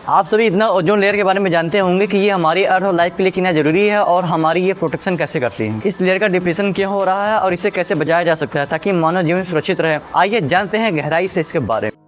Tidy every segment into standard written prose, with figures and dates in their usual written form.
आप सभी इतना ओजोन लेयर के बारे में जानते होंगे कि ये हमारी अर्थ और लाइफ के लिए कितना जरूरी है और हमारी ये प्रोटेक्शन कैसे करती है। इस लेयर का डिप्रेशन क्यों हो रहा है और इसे कैसे बचाया जा सकता है ताकि मानव जीवन सुरक्षित रहे। आइए जानते हैं गहराई से इसके बारे में।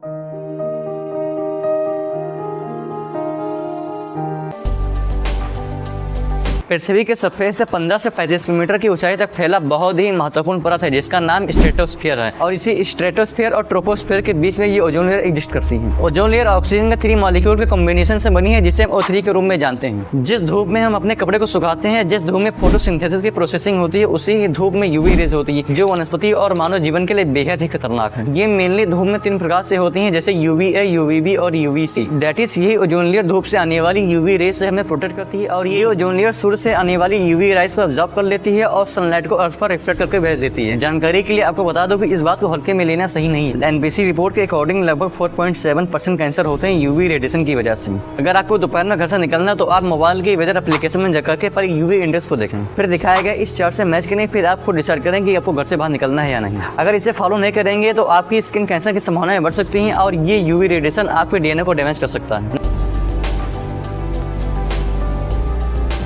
पृथ्वी के सरफेस से 15 से 35 किलोमीटर की ऊंचाई तक फैला बहुत ही महत्वपूर्ण परत है जिसका नाम स्ट्रेटोस्फीयर है और इसी स्ट्रेटोस्फीयर और ट्रोपोस्फीयर के बीच में ये ओजोन लेयर एग्जिस्ट करती है। ओजोन लेयर ऑक्सीजन के 3 मॉलिक्यूल के कॉम्बिनेशन से बनी है जिसे हम O3 के रूप में जानते हैं। जिस धूप में हम अपने कपड़े को सुखाते हैं, जिस धूप में फोटोसिंथेसिस की प्रोसेसिंग होती है, उसी ही धूप में यूवी रेज होती है जो वनस्पति और मानव जीवन के लिए बेहद ही खतरनाक है। ये मेनली धूप में 3 प्रकार से होती है जैसे UVA, UVB और UVC। दैट इज यही ओजोन लेयर धूप से आने वाली यूवी रेज से हमें प्रोटेक्ट करती है और ये ओजोन लेयर सूर्य से आने वाली यूवी राइज को ऑब्जॉर्ब कर लेती है और सनलाइट को अर्थ पर रिफ्लेक्ट करके भेज देती है। जानकारी के लिए आपको बता दूं कि इस बात को हल्के में लेना सही नहीं है। एनबीसी रिपोर्ट के अकॉर्डिंग लगभग 4.7% कैंसर होते हैं यूवी रेडिएशन की वजह से। अगर आपको दोपहर में घर से निकलना तो आप मोबाइल के वेदर एप्लीकेशन में जाकर के पर यूवी इंडेक्स को देखें, फिर दिखाया गया इस चार्ट से मैच करें, फिर आप खुद डिसाइड करें कि आपको घर से बाहर निकलना है या नहीं। अगर इसे फॉलो नहीं करेंगे तो आपकी स्किन कैंसर की संभावनाएं बढ़ सकती हैं और ये यूवी रेडिएशन आपके डीएनए को डैमेज कर सकता है।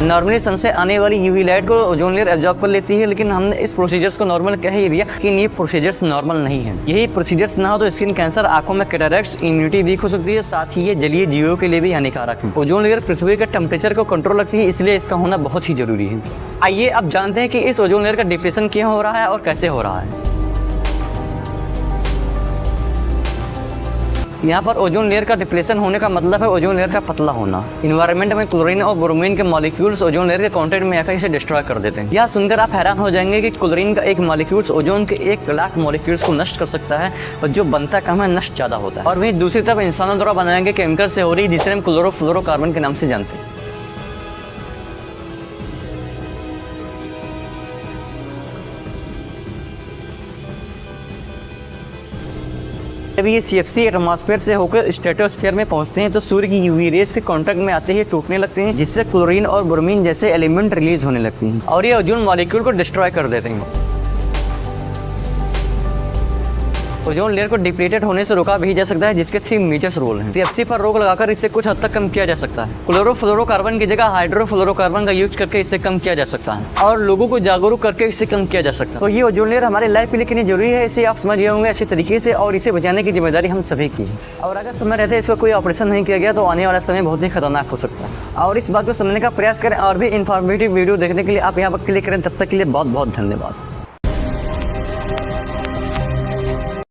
नॉर्मली सन से आने वाली यूवी लाइट को ओजोन लेयर एब्जॉर्ब कर लेती है, लेकिन हमने इस प्रोसीजर्स को नॉर्मल कह ही दिया कि ये प्रोसीजर्स नॉर्मल नहीं है। यही प्रोसीजर्स ना हो तो स्किन कैंसर, आंखों में कैटरैक्ट्स, इम्यूनिटी वीक हो सकती है, साथ ही ये जलीय जीवों के लिए भी हानिकारक है। ओजोन लेयर पृथ्वी के टेम्परेचर को कंट्रोल रखती है, इसलिए इसका होना बहुत ही जरूरी है। आइए अब जानते हैं कि इस ओजोन लेयर का डिप्रेशन क्यों हो रहा है और कैसे हो रहा है। यहाँ पर ओजोन लेयर का डिप्रेशन होने का मतलब है ओजोन लेयर का पतला होना। इन्वायरमेंट में क्लोरीन और ब्रोमीन के मॉलिक्यूल्स ओजोन लेयर के कांटेक्ट में आकर इसे डिस्ट्रॉय कर देते हैं। यह सुनकर आप हैरान हो जाएंगे कि क्लोरीन का एक मॉलिक्यूल्स ओजोन के 1 लाख मॉलिक्यूल्स को नष्ट कर सकता है और जो बनता कम है नष्ट ज़्यादा होता है। और वहीं दूसरी तरफ इंसानों द्वारा बनाए गए केमिकल से हो रही जिसे हम क्लोरोफ्लोरोकार्बन के नाम से जानते हैं। जब ये CFC एटमॉस्फेयर से होकर स्ट्रेटोस्फीयर में पहुंचते हैं तो सूर्य की यूवी रेज के कांटेक्ट में आते ही टूटने लगते हैं जिससे क्लोरीन और ब्रोमीन जैसे एलिमेंट रिलीज होने लगती हैं और ये ओजोन मॉलिक्यूल को डिस्ट्रॉय कर देते हैं। ओजोन लेयर को डिप्लीटेड होने से रोका भी जा सकता है जिसके 3 मेजर रोल हैं। CFC पर रोक लगाकर इसे कुछ हद तक कम किया जा सकता है। क्लोरोफ्लोरोकार्बन की जगह हाइड्रोफ्लोरोकार्बन का यूज करके इसे कम किया जा सकता है और लोगों को जागरूक करके इसे कम किया जा सकता है। तो ये ओजोन लेयर हमारे लाइफ के लिए कितनी जरूरी है इसे आप समझ गए होंगे अच्छे तरीके से और इसे बचाने की जिम्मेदारी हम सभी की है। और अगर समय रहते इसका कोई ऑपरेशन नहीं किया गया तो आने वाला समय बहुत ही खतरनाक हो सकता है। और इस बात को समझने का प्रयास करें और भी इन्फॉर्मेटिव वीडियो देखने के लिए आप यहाँ पर क्लिक करें। तब तक के लिए बहुत बहुत धन्यवाद।